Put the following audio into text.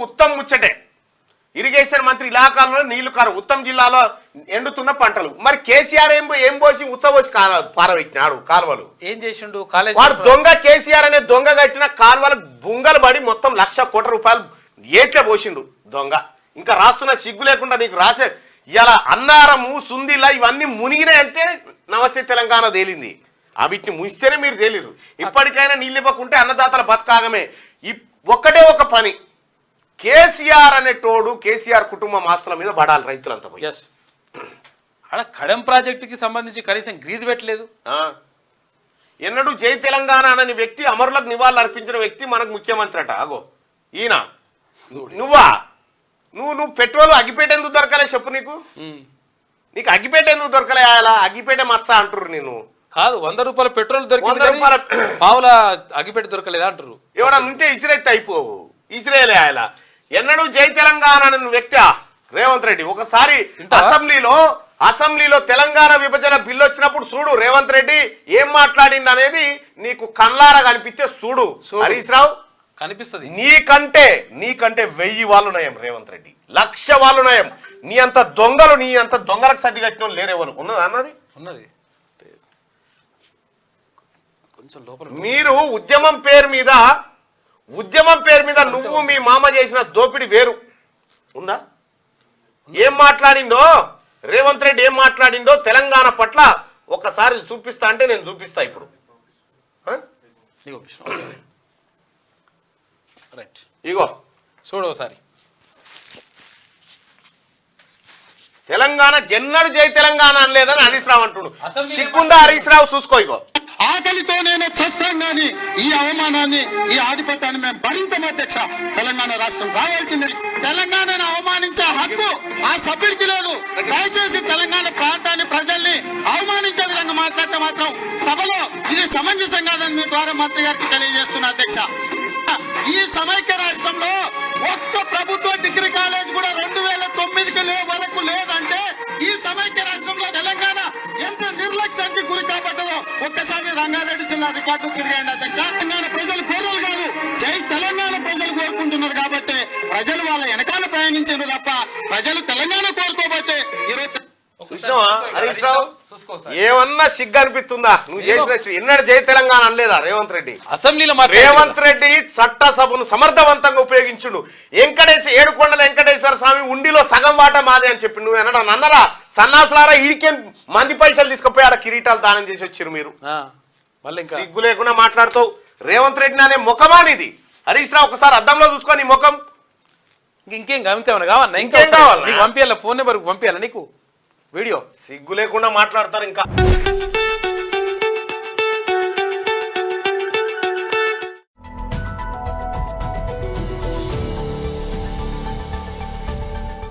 Uttam ముచ్చటే. Irrigation మంత్రి ఇలాకాలో నీళ్లు car Uttam జిల్లాలో ఎండుతున్న పంటలు. మరి కేసీఆర్ ఏం పోసి ఉచ్చబోసి పారబెట్టినాడు కాలువలు. ఏం చేసిండు? వాడు దొంగ కేసీఆర్ అనే దొంగ కట్టిన కాలువలు బుంగలు పడి మొత్తం 1,00,00,000 కోట్ల రూపాయలు ఏట్లే పోసిండు దొంగ. ఇంకా రాస్తున్న సిగ్గు లేకుండా నీకు రాసే ఇలా అన్నారము సుందిలా ఇవన్నీ మునిగినాయంటే నమస్తే తెలంగాణ తేలింది. వీటిని ముగిస్తేనే మీరు తేలిరు. ఇప్పటికైనా నీళ్ళు ఇవ్వకుంటే అన్నదాతల బతకాగమే. ఒక్కటే ఒక పని, కేసీఆర్ అనేటోడు కేసీఆర్ కుటుంబం ఆస్తుల మీద పడాలి రైతులంతా పోయి. అక్కడ కడెం ప్రాజెక్టుకి సంబంధించి కనీసం గ్రీజ్ పెట్టలేదు. ఎన్నడూ జై తెలంగాణ అనే వ్యక్తి, అమరులకు నివాళులు అర్పించిన వ్యక్తి మనకు ముఖ్యమంత్రి అట. అగో ఈయన. నువ్వు పెట్రోల్ అగ్గిపేట ఎందుకు దొరకలే చెప్పు. నీకు అగ్గిపేట ఎందుకు దొరకలే? అలా అగ్గిపేట మచ్చ అంటారు. నేను కాదు, 100 రూపాయల పెట్రోల్ దొరికింది, 100 రూపాయల పావుల అగ్గిపేట దొరకలేదా అంటారు. ఎవడన్నా ఉంటే ఇసిరెత్తి అయిపోవు. ఇసిరేలే ఆయన. ఎన్నడూ జై తెలంగాణ అనే వ్యక్తి రేవంత్ రెడ్డి. ఒకసారి అసెంబ్లీలో తెలంగాణ విభజన బిల్లు వచ్చినప్పుడు చూడు రేవంత్ రెడ్డి ఏం మాట్లాడింది అనేది నీకు కళ్ళారా కనిపిస్తే చూడు. హరీష్ రావు కనిపిస్తుంది. నీకంటే 1000 వాళ్ళు నయం రేవంత్ రెడ్డి, 1,00,000 వాళ్ళు నయం. నీ అంత దొంగలకు సర్ది కట్టిన లేరెవరు ఉన్నది అన్నది ఉన్నది. కొంచెం లోపల మీరు ఉద్యమం పేరు మీద నువ్వు మీ మామ చేసిన దోపిడి వేరు ఉందా? ఏం మాట్లాడిండో రేవంత్ రెడ్డి, ఏం మాట్లాడిండో తెలంగాణ పట్ల ఒకసారి చూపిస్తా అంటే నేను చూపిస్తా ఇప్పుడు. ఇగో చూడు ఒకసారి. తెలంగాణ జన్నడు జై తెలంగాణ అనలేదని హరీష్ రావు అంటుడు. సిగ్గుందా హరీష్ రావు? చూసుకో. ఇగో ఆకలితోనే చస్తాం గాని ఈ అవమానాన్ని, ఈ ఆధిపత్యాన్ని మేము భరించం అధ్యక్ష. తెలంగాణ రాష్ట్రం రావాల్సిందే. తెలంగాణను అవమానించే హక్కు ఆ సభ్యుడికి లేదు. దయచేసి తెలంగాణ ప్రాంతాన్ని, ప్రజల్ని అవమానించే విధంగా మాట్లాడితే మాత్రం సభలో ఇది సమంజసం కాదని మీ ద్వారా మంత్రి గారికి తెలియజేస్తున్నా అధ్యక్ష. ఈ సమైక్య రాష్ట్రంలో ఒక్క ప్రభుత్వ డిగ్రీ కాలేజ్ కూడా 2009 వరకు లేదంటే ఈ సమైక్య రాష్ట్రంలో తెలంగాణ ఎంత నిర్లక్ష్యానికి గురి కాబట్టదో ఒక్కసారి రంగారెడ్డి జిల్లా రికార్డు తిరిగాయండి అధ్యక్ష. తెలంగాణ ప్రజలు కోరలు కాదు, జై తెలంగాణ ప్రజలు కోరుకుంటున్నారు కాబట్టి ప్రజలు వాళ్ళ వెనకాల ప్రయాణించారు తప్ప ప్రజలు తెలంగాణ కోరుకోబట్టే ఈరోజు. హరీష్ రావు ఏమన్నా సిగ్గు అనిపిస్తుందా? నువ్వు చేసిన ఎన్నడు జై తెలంగాణ అనలేదా రేవంత్ రెడ్డి? అసెంబ్లీలో రేవంత్ రెడ్డి చట్టసభను సమర్థవంతంగా ఉపయోగించుడు. ఏడుకొండల వెంకటేశ్వర స్వామి ఉండిలో సగం వాటా మాదే అని చెప్పి నువ్వు ఎన్నడా అన్నరా? సన్నాసులారా ఈడికే మంది పైసలు తీసుకుపోయి ఆడ కిరీటాలు దానం చేసి వచ్చారు మీరు. సిగ్గు లేకుండా మాట్లాడుతావు. రేవంత్ రెడ్డి అనే ముఖమానిది. హరీష్ రావు ఒకసారి అద్దంలో చూసుకో నీ ముఖం. ఇంకేం కావాలన్నా? ఇంకేం కావాలి? పంపించాల, ఫోన్ నెంబర్ పంపించాలా నీకు వీడియో? సిగ్గు లేకుండా మాట్లాడతారు ఇంకా.